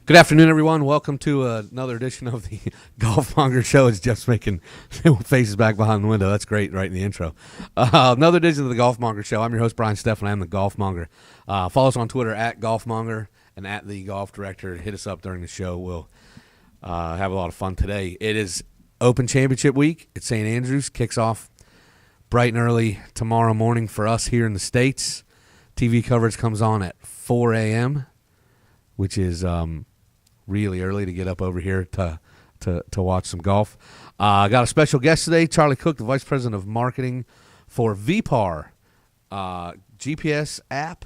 Good afternoon, everyone. Welcome to another edition of the Golmonger Show. It's Jeff's making faces back behind the window. That's great, right in the intro. Another edition of the Golmonger Show. I'm your host, Brian Stephan. I'm the Golmonger. Follow us on Twitter at Golmonger and at the Golf Director. Hit us up during the show. We'll have a lot of fun today. It is Open Championship Week at St. Andrews. Kicks off bright and early tomorrow morning for us here in the States. TV coverage comes on at 4 a.m., which is really early to get up over here to watch some golf. I got a special guest today, Charlie Cook, the Vice President of Marketing for VPAR, GPS app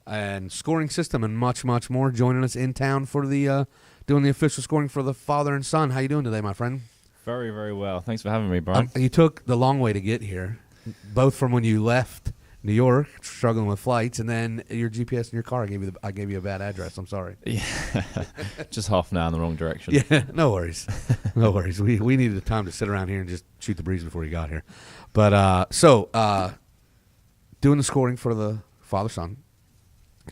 and scoring system, and much, much more, joining us in town for the doing the official scoring for the father and son. How you doing today, my friend? Very, very well. Thanks for having me, Brian. You took the long way to get here, both from when you left New York, struggling with flights, and then your GPS in your car. I gave you a bad address. I'm sorry. Yeah, just half an hour in the wrong direction. Yeah, no worries. No worries. We needed the time to sit around here and just shoot the breeze before you got here. But doing the scoring for the father-son.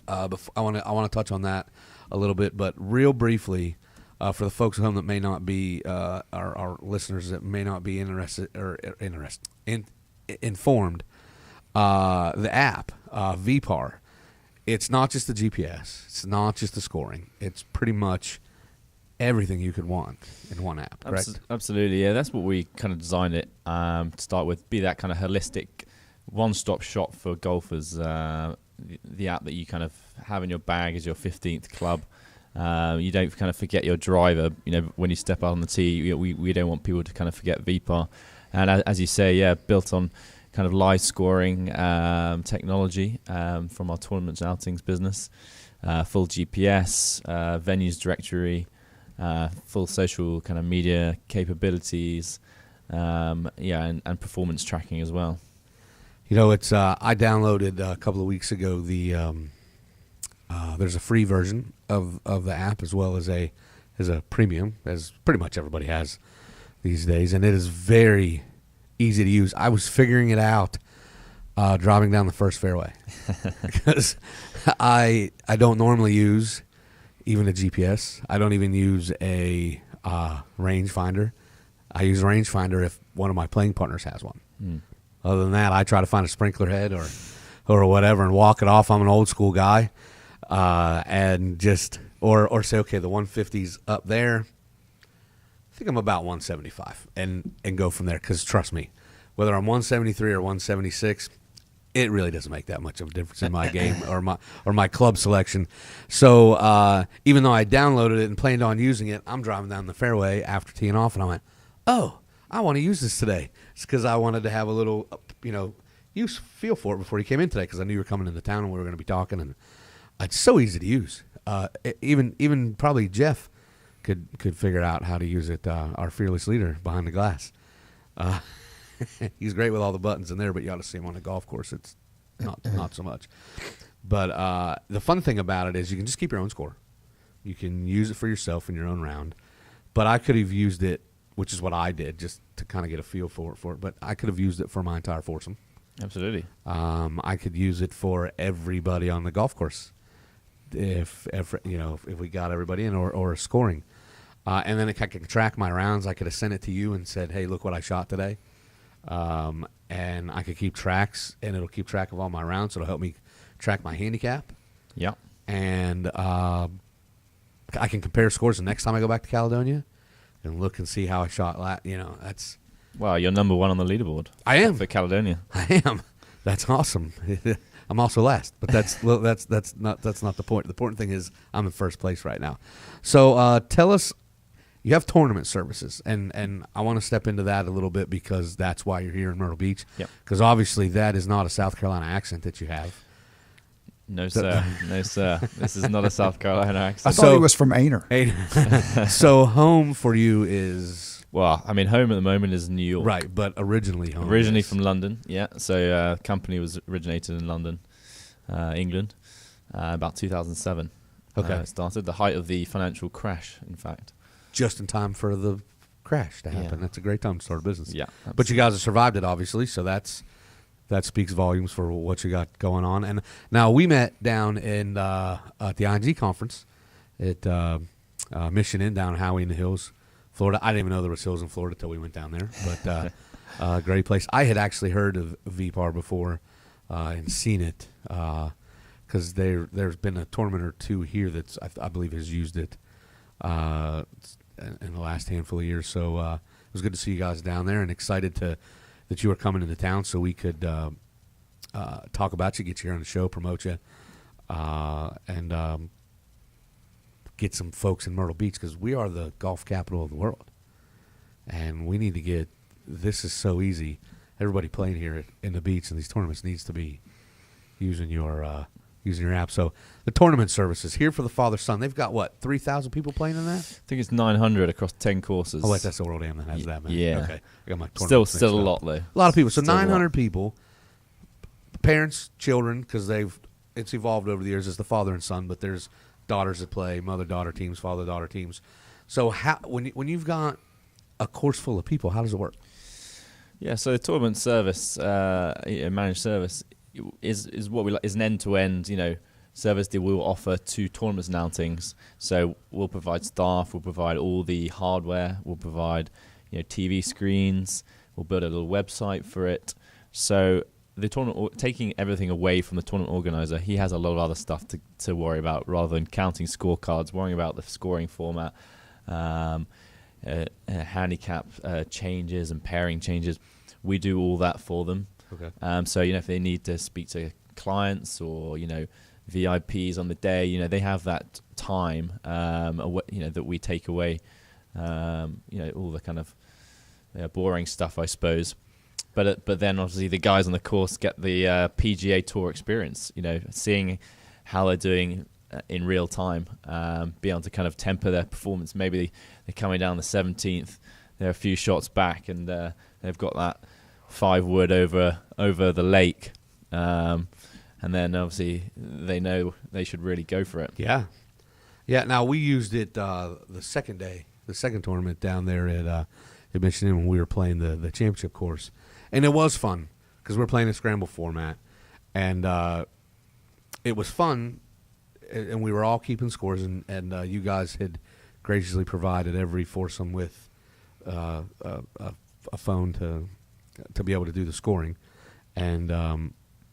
I want to touch on that a little bit, but real briefly, for the folks at home that may not be our listeners that may not be informed. The app, VPAR, it's not just the GPS. It's not just the scoring. It's pretty much everything you could want in one app, correct? Absolutely, yeah. That's what we kind of designed it to start with, be that kind of holistic one-stop shop for golfers. The app that you kind of have in your bag as your 15th club. You don't kind of forget your driver. When you step out on the tee, we don't want people to kind of forget VPAR. And as you say, yeah, built on kind of live scoring technology from our tournaments and outings business, full GPS, venues directory, full social kind of media capabilities, and performance tracking as well. It's I downloaded a couple of weeks ago there's a free version of the app as well as a premium, as pretty much everybody has these days, and it is very easy to use. I was figuring it out driving down the first fairway because I don't normally use even a GPS. I don't even use a rangefinder. I use a rangefinder if one of my playing partners has one. Other than that, I try to find a sprinkler head or whatever and walk it off. I'm an old school guy, and just or say, okay, the 150's up there. I think I'm about 175 and go from there, because trust me, whether I'm 173 or 176, it really doesn't make that much of a difference in my game or my club selection. So even though I downloaded it and planned on using it, I'm driving down the fairway after teeing off, and I went, oh, I want to use this today. It's because I wanted to have a little, feel for it before you came in today, because I knew you were coming into town and we were going to be talking, and it's so easy to use. Even probably Jeff could figure out how to use it, our fearless leader behind the glass. He's great with all the buttons in there, but you ought to see him on a golf course. It's not so much. But the fun thing about it is you can just keep your own score. You can use it for yourself in your own round. But I could have used it, which is what I did, just to kind of get a feel for it. But I could have used it for my entire foursome. Absolutely. I could use it for everybody on the golf course if we got everybody in or scoring. And then I could track my rounds. I could have sent it to you and said, hey, look what I shot today. And I could keep tracks, and it'll keep track of all my rounds. So it'll help me track my handicap. Yeah. And I can compare scores the next time I go back to Caledonia and look and see how I shot. That's... Wow, you're number one on the leaderboard. I am. For Caledonia. I am. That's awesome. I'm also last, but that's not the point. The important thing is I'm in first place right now. So tell us, you have tournament services, and I want to step into that a little bit, because that's why you're here in Myrtle Beach. Yep. Because obviously that is not a South Carolina accent that you have. No, sir. No, sir. This is not a South Carolina accent. I thought he was from Aner. So home for you is... Well, I mean, home at the moment is New York. Right, but originally home. Originally from London, yeah. So company was originated in London, England, about 2007. Okay. It started the height of the financial crash, in fact. Just in time for the crash to happen. Yeah. That's a great time to start a business. Yeah, absolutely. But you guys have survived it, obviously, so that speaks volumes for what you got going on. And now we met down in at the ING conference at Mission Inn down in Howey in the hills, Florida. I didn't even know there was hills in Florida till we went down there. But great place. I had actually heard of VPAR before and seen it because there's been a tournament or two here that's I believe has used it in the last handful of years. So it was good to see you guys down there and excited that you were coming into town so we could talk about you, get you here on the show, promote you, and get some folks in Myrtle Beach because we are the golf capital of the world. And we need to get – this is so easy. Everybody playing here in the beach in these tournaments needs to be using your app. So the tournament services here for the father-son, they've got, what, 3,000 people playing in that? I think it's 900 across 10 courses. Oh, wait, that's the World Am that has that, man. Yeah. Okay. I got my tournament Still a lot, though. A lot of people. So Still 900 people, parents, children, because it's evolved over the years as the father and son, but there's daughters that play, mother-daughter teams, father-daughter teams. So when you've got a course full of people, how does it work? Yeah, so the tournament service, managed service, is what we like, is an end-to-end, service that we'll offer to tournaments and outings. So we'll provide staff, we'll provide all the hardware, we'll provide TV screens, we'll build a little website for it. So the tournament, taking everything away from the tournament organizer, he has a lot of other stuff to worry about rather than counting scorecards, worrying about the scoring format, handicap changes and pairing changes. We do all that for them. Okay. So if they need to speak to clients or VIPs on the day, they have that time that we take away. All the kind of boring stuff, I suppose. But then obviously the guys on the course get the PGA Tour experience. Seeing how they're doing in real time, be able to kind of temper their performance. Maybe they're coming down the 17th, they're a few shots back, and they've got that 5-wood over the lake, and then obviously they know they should really go for it. Yeah. Now we used it the second tournament down there at Mission Inn when we were playing the championship course, and it was fun because we're playing a scramble format, and it was fun, and we were all keeping scores, and you guys had graciously provided every foursome with a phone to be able to do the scoring, and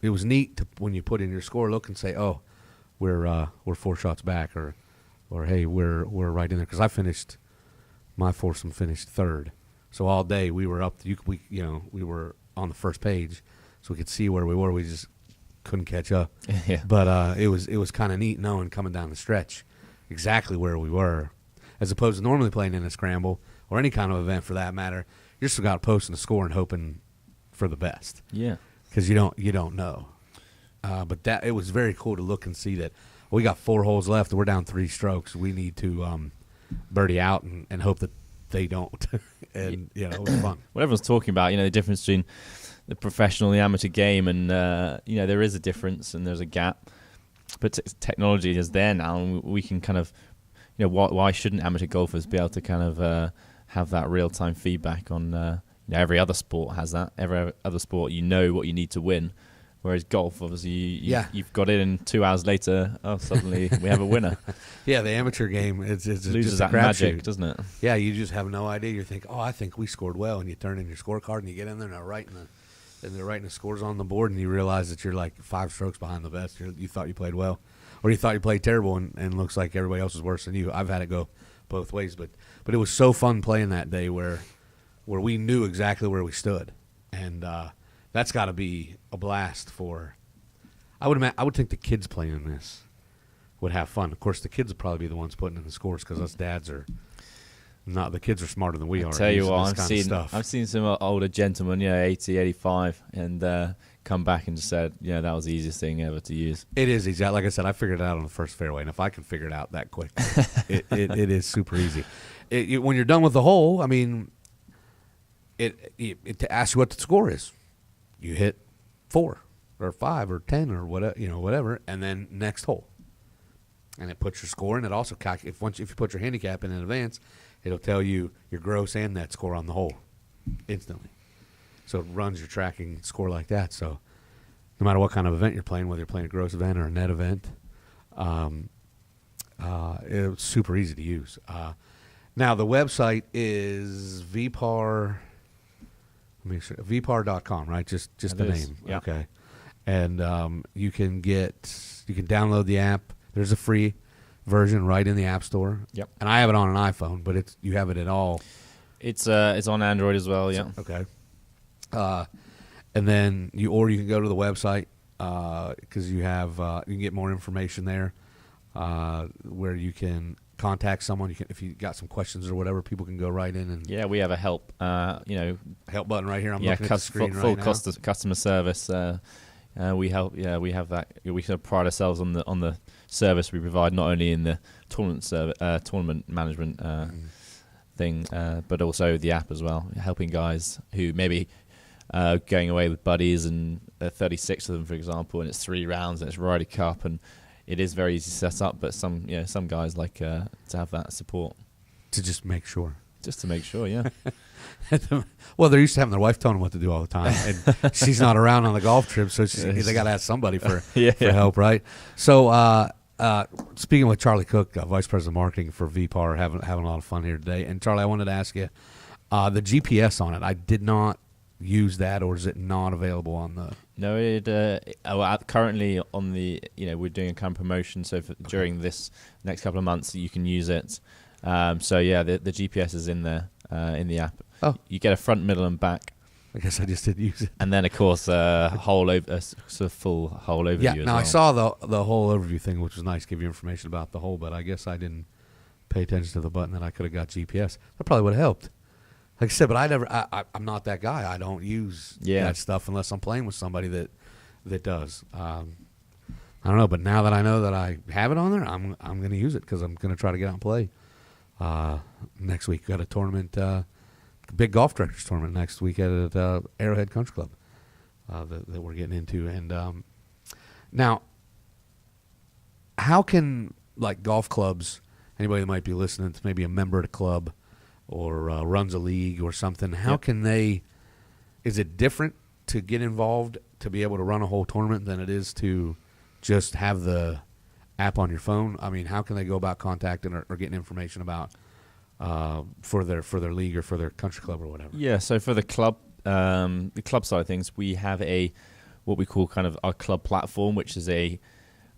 it was neat when you put in your score, look and say, oh, we're 4 shots back, or hey, we're right in there, because my foursome finished third, so all day we were up. We were on the first page, so we could see where we were. We just couldn't catch up. Yeah. But it was kind of neat knowing coming down the stretch exactly where we were, as opposed to normally playing in a scramble or any kind of event for that matter. You're still got posting a score and hoping for the best. Yeah. Because you don't know. But it was very cool to look and see that we got 4 holes left and we're down 3 strokes. We need to birdie out and hope that they don't. And it was fun. What everyone's talking about, the difference between the professional and the amateur game, and there is a difference and there's a gap. But technology is there now, and we can kind of, why shouldn't amateur golfers be able to kind of have that real-time feedback on? Every other sport has that. Every other sport, what you need to win. Whereas golf, obviously, you've got it, and 2 hours later, suddenly we have a winner. Yeah, the amateur game, it's loses just that magic, doesn't it? Yeah, you just have no idea. You think, I think we scored well, and you turn in your scorecard and you get in there and they're writing the scores on the board, and you realize that you're like 5 strokes behind the best. You thought you played well, or you thought you played terrible, and looks like everybody else is worse than you. I've had it go both ways, but it was so fun playing that day where we knew exactly where we stood, and that's got to be a blast for. I would think the kids playing in this would have fun. Of course, the kids would probably be the ones putting in the scores because us dads are not. The kids are smarter than we are. Tell you what, I've seen some older gentlemen, 80, 85, and come back and just said, that was the easiest thing ever to use. It is easy. Like I said, I figured it out on the first fairway, and if I can figure it out that quick, it is super easy. When you're done with the hole, I mean, it asks you what the score is. You hit 4 or 5 or 10 or whatever, and then next hole, and it puts your score, and it also if you put your handicap in advance, it'll tell you your gross and net score on the hole instantly. So it runs your tracking score like that. So no matter what kind of event you're playing, whether you're playing a gross event or a net event, It's super easy to use. Now the website is VPAR. Let me sure, VPAR.com, right? Just the name. Yeah. Okay. And you can download the app. There's a free version right in the App Store. Yep. And I have it on an iPhone, but you have it at all. It's on Android as well. Yeah. Okay. And then you can go to the website because you can get more information there where you can contact someone. If you got some questions or whatever, people can go right in and we have a help. help button right here. I'm looking at the screen full right now. customer service. We help. Yeah, we have that. We kind of pride ourselves on the service we provide, not only in the tournament management thing, but also the app as well, helping guys who maybe going away with buddies and 36 of them, for example, and it's 3 rounds and it's Ryder Cup, and it is very easy to set up. But some guys like to have that support to just make sure. Just to make sure, yeah. Well, they're used to having their wife telling them what to do all the time, and she's not around on the golf trip, so they got to ask somebody for help, right? So, speaking with Charlie Cook, Vice President of Marketing for VPAR, having a lot of fun here today. And Charlie, I wanted to ask you, the GPS on it, I did not use that, or is it not available on the? No, currently on the we're doing a kind of promotion, so during this next couple of months you can use it. The GPS is in there in the app. Oh, you get a front, middle, and back. I guess I just didn't use it. And then, of course, a sort of full whole overview. Yeah, as now well. I saw the whole overview thing, which was nice, give you information about the whole, but I guess I didn't pay attention to the button that I could have got GPS. That probably would have helped. Like I said, but I'm not that guy. I don't use that stuff unless I'm playing with somebody that does. I don't know, but now that I know that I have it on there, I'm going to use it because I'm going to try to get out and play. Next week, got a tournament, big golf directors tournament next week at Arrowhead Country Club that we're getting into. And now, how can golf clubs, anybody that might be listening, that's maybe a member of the club or runs a league or something, how can they? Is it different to get involved to be able to run a whole tournament than it is to just have the app on your phone? I mean, how can they go about contacting or getting information about for their league or for their country club or whatever? Yeah, so for the club side of things, we have what we call kind of our club platform, which is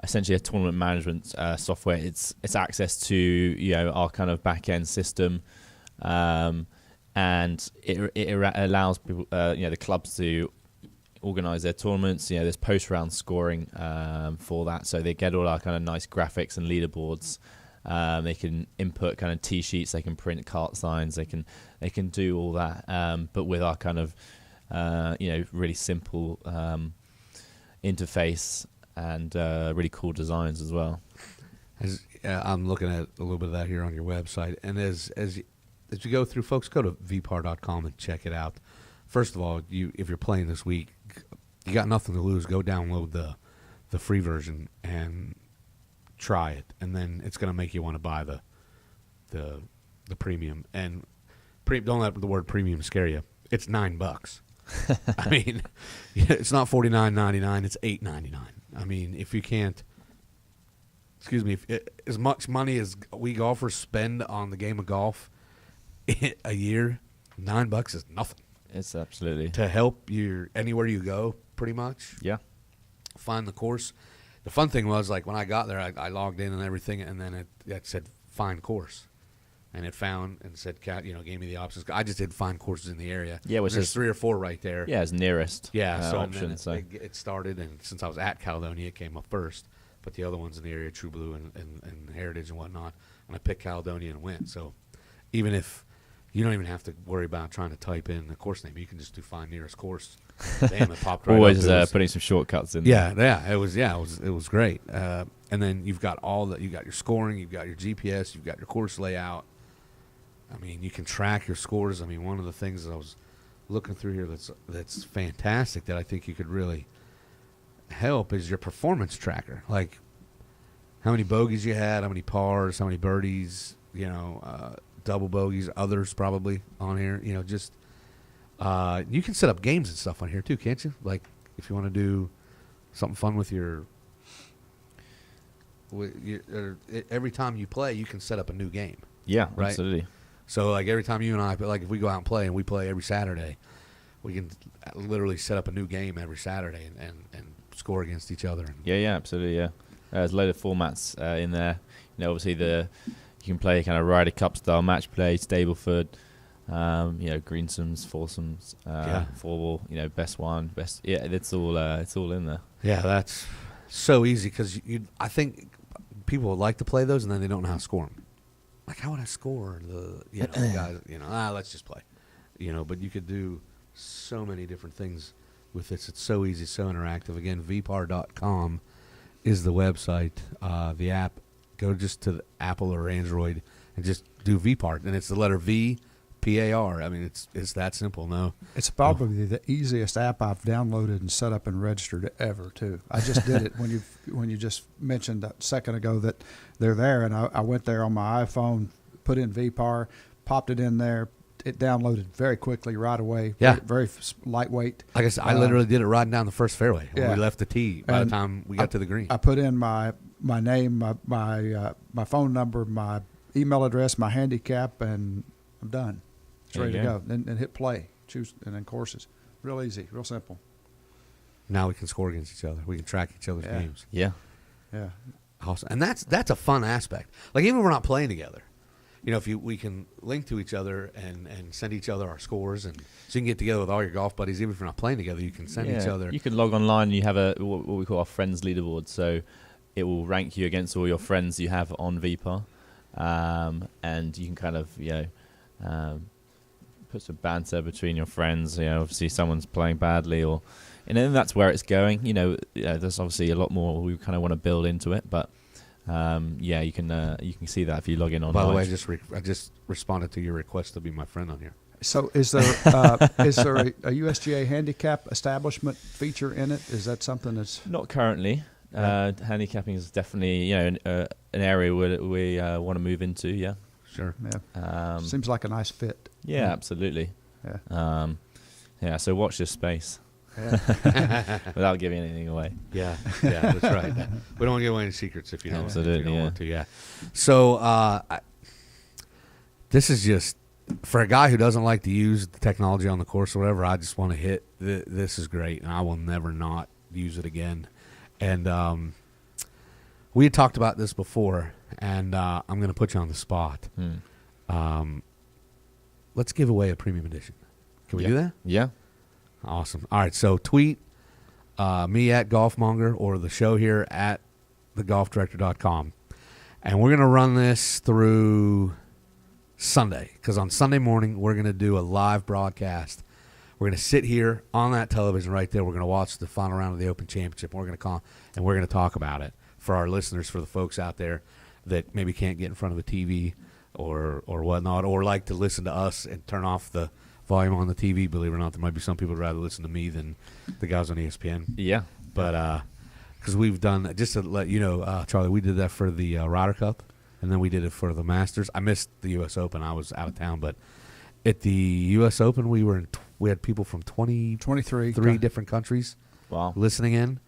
essentially a tournament management software. It's access to our kind of back end system, and it allows people the clubs to organize their tournaments. There's post-round scoring for that, so they get all our kind of nice graphics and leaderboards. They can input kind of tee sheets, they can print cart signs, they can do all that, but with our kind of really simple interface and really cool designs as well. I'm looking at a little bit of that here on your website, and as you go through, folks, go to vpar.com and check it out. First of all, if you're playing this week, you got nothing to lose. Go download the free version and try it, and then it's going to make you want to buy the premium. And don't let the word premium scare you. It's $9. I mean, it's not $49.99. It's $8.99. I mean, if you can't, as much money as we golfers spend on the game of golf a year, $9 is nothing. It's absolutely to help you anywhere you go, pretty much. Yeah. Find the course. The fun thing was, when I got there, I logged in and everything, and then it said find course, and it found and said gave me the options. I just did find courses in the area. Yeah, which there's 3 or 4 right there. Yeah, it's nearest. Yeah, so option. It started, and since I was at Caledonia, it came up first. But the other ones in the area, True Blue and Heritage and whatnot, and I picked Caledonia and went. So even if you don't even have to worry about trying to type in the course name. You can just do find nearest course. Damn, it popped right Always up. putting some shortcuts in. Yeah, it was great. And then you've got you got your scoring, you've got your GPS, you've got your course layout. I mean, you can track your scores. I mean, one of the things that I was looking through here that's fantastic that I think you could really help is your performance tracker. Like how many bogeys you had, how many pars, how many birdies, double bogeys, others probably on here. Just you can set up games and stuff on here too, can't you? Like if you want to do something fun with your every time you play, you can set up a new game. Yeah, right? absolutely. So like every time you and I, like if we go out and play, and we play every Saturday, we can literally set up a new game every Saturday and score against each other. Yeah, absolutely. Yeah, there's a load of formats in there. Obviously you can play kind of Ryder Cup style match play, Stableford, greensomes, foursomes, four ball, best one, best. Yeah, it's all in there. Yeah, that's so easy because I think people would like to play those and then they don't know how to score them. Like, how would I score the guys? Let's just play. But you could do so many different things with this. It's so easy, so interactive. Again, VPAR.com is the website. The app, go just to the Apple or Android and just do VPAR, and it's the letter V. PAR. I mean, it's that simple. No, it's probably the easiest app I've downloaded and set up and registered ever. Too. I just did it when you just mentioned a second ago that they're there, and I went there on my iPhone, put in VPAR, popped it in there. It downloaded very quickly right away. Yeah, very lightweight. Like I said, I literally did it riding down the first fairway when we left the tee. By the time we got to the green, I put in my name, my phone number, my email address, my handicap, and I'm done. It's ready to go. And hit play, choose, and then courses. Real easy, real simple. Now we can score against each other. We can track each other's games. Yeah. Awesome. And that's a fun aspect. Like, even if we're not playing together, we can link to each other and send each other our scores, and so you can get together with all your golf buddies. Even if you're not playing together, you can send each other. You can log online and you have what we call our friends leaderboard. So it will rank you against all your friends you have on VPAR, and you can kind of put some banter between your friends. Obviously someone's playing badly, and that's where it's going. There's obviously a lot more we kind of want to build into it, but you can see that if you log in online. By the way, I just responded to your request to be my friend on here. So is there a USGA handicap establishment feature in it? Is that something that's not currently? Handicapping is definitely an area where we want to move into. Yeah. Sure. Yeah. Seems like a nice fit. Yeah, absolutely. Yeah. So watch this space. Yeah. Without giving anything away. Yeah, that's right. We don't want to give away any secrets if you don't, absolutely, want to. Yeah. So this is just for a guy who doesn't like to use the technology on the course or whatever. I just want to hit. This is great, and I will never not use it again. And we had talked about this before, and I'm going to put you on the spot. Let's give away a premium edition. Can we do that? Yeah. Awesome. All right, so tweet me at Golmonger or the show here at thegolfdirector.com. And we're going to run this through Sunday, because on Sunday morning we're going to do a live broadcast. We're going to sit here on that television right there. We're going to watch the final round of the Open Championship. We're going to call, and we're going to talk about it for our listeners, for the folks out there that maybe can't get in front of a TV or whatnot, or like to listen to us and turn off the volume on the TV. Believe it or not, there might be some people who'd rather listen to me than the guys on ESPN. Yeah. But because we've done, just to let you know, Charlie, we did that for the Ryder Cup, and then we did it for the Masters. I missed the U.S. Open. I was out of town, but at the U.S. Open, we had people from 23 different countries listening in,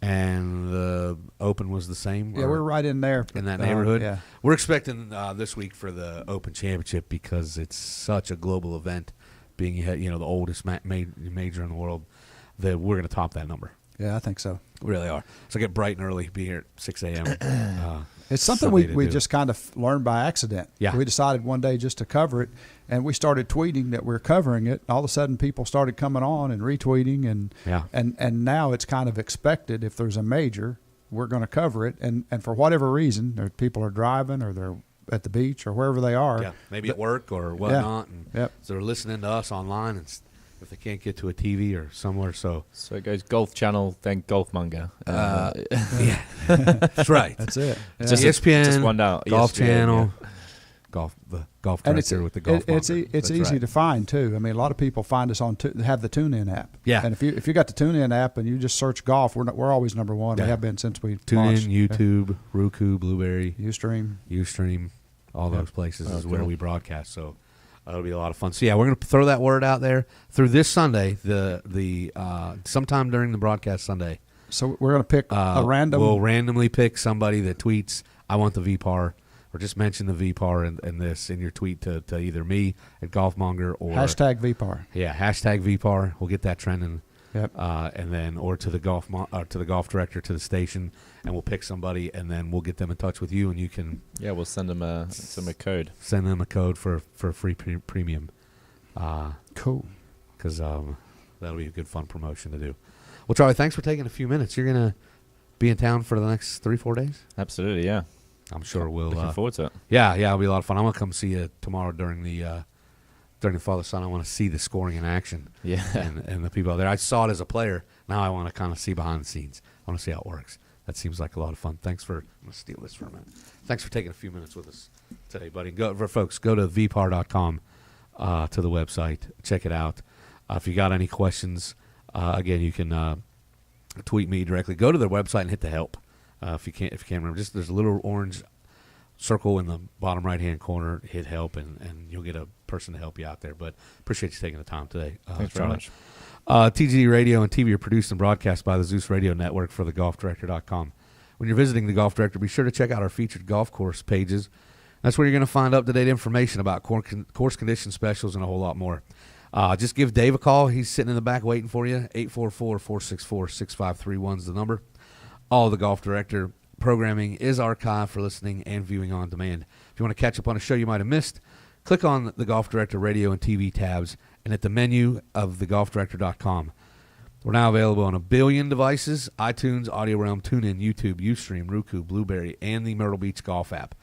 and the Open was the same. Yeah, we're right in there. In that neighborhood. Yeah. We're expecting this week for the Open Championship, because it's such a global event, being the oldest major in the world, that we're going to top that number. Yeah, I think so. We really are. So get bright and early, be here at 6 a.m. It's something we just kind of learned by accident. Yeah. We decided one day just to cover it, and we started tweeting that we're covering it. All of a sudden, people started coming on and retweeting, and now it's kind of expected. If there's a major, we're going to cover it, and for whatever reason, people are driving or they're at the beach or wherever they are. Yeah, maybe at work or whatnot. Yeah. So they're listening to us online, and if they can't get to a TV or somewhere. So it goes Golf Channel, then Golmonger. Yeah, that's right. That's it. Yeah. Just ESPN, just one out. Golf ESPN, Channel, the golf director with the golf. It's easy to find too. I mean, a lot of people find us on have the TuneIn app. Yeah, and if you got the TuneIn app and you just search golf, we're always number one. Yeah. We have been since we launched. TuneIn, YouTube, Roku, Blueberry, Ustream, all those places is where we broadcast. So it'll be a lot of fun. So yeah, we're gonna throw that word out there through this Sunday. The sometime during the broadcast Sunday, So we're going to pick a random. We'll randomly pick somebody that tweets, I want the VPAR, or just mention the VPAR in this in your tweet to either me at Golmonger or hashtag VPAR. Yeah, hashtag VPAR. We'll get that trending. Yep. And then or to the golf director to the station, and we'll pick somebody, and then we'll get them in touch with you, and you can we'll send them a code. Send them a code for free premium. Cool. Because that'll be a good fun promotion to do. Well, Charlie, thanks for taking a few minutes. You're gonna be in town for the next 3-4 days. Absolutely, yeah. I'm sure we'll looking forward to it. Yeah, it'll be a lot of fun. I'm gonna come see you tomorrow during the Father Son. I want to see the scoring in action. Yeah, and the people out there. I saw it as a player. Now I want to kind of see behind the scenes. I want to see how it works. That seems like a lot of fun. Thanks for. I'm gonna steal this for a minute. Thanks for taking a few minutes with us today, buddy. Go to VPAR.com to the website. Check it out. If you got any questions, again, you can tweet me directly. Go to their website and hit the help. If you can't remember, just there's a little orange circle in the bottom right hand corner. Hit help, and you'll get a person to help you out there. But appreciate you taking the time today. Thanks very much. TGD Radio and TV are produced and broadcast by the Zeus Radio Network for thegolfdirector.com. When you're visiting the Golf Director, be sure to check out our featured golf course pages. That's where you're going to find up-to-date information about course condition specials and a whole lot more. Just give Dave a call. He's sitting in the back waiting for you. 844-464-6531 is the number. All of the Golf Director programming is archived for listening and viewing on demand. If you want to catch up on a show you might have missed, click on the Golf Director radio and TV tabs and at the menu of thegolfdirector.com. We're now available on 1 billion devices: iTunes, Audio Realm, TuneIn, YouTube, Ustream, Roku, Blueberry, and the Myrtle Beach Golf app.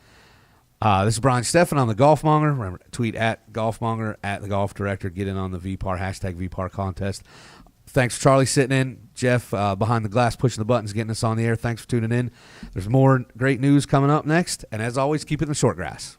This is Brian Steffen on the Golmonger. Remember, tweet at Golmonger, at the Golf Director. Get in on the VPAR, hashtag VPAR contest. Thanks for Charlie sitting in. Jeff behind the glass pushing the buttons, getting us on the air. Thanks for tuning in. There's more great news coming up next. And as always, keep it in the short grass.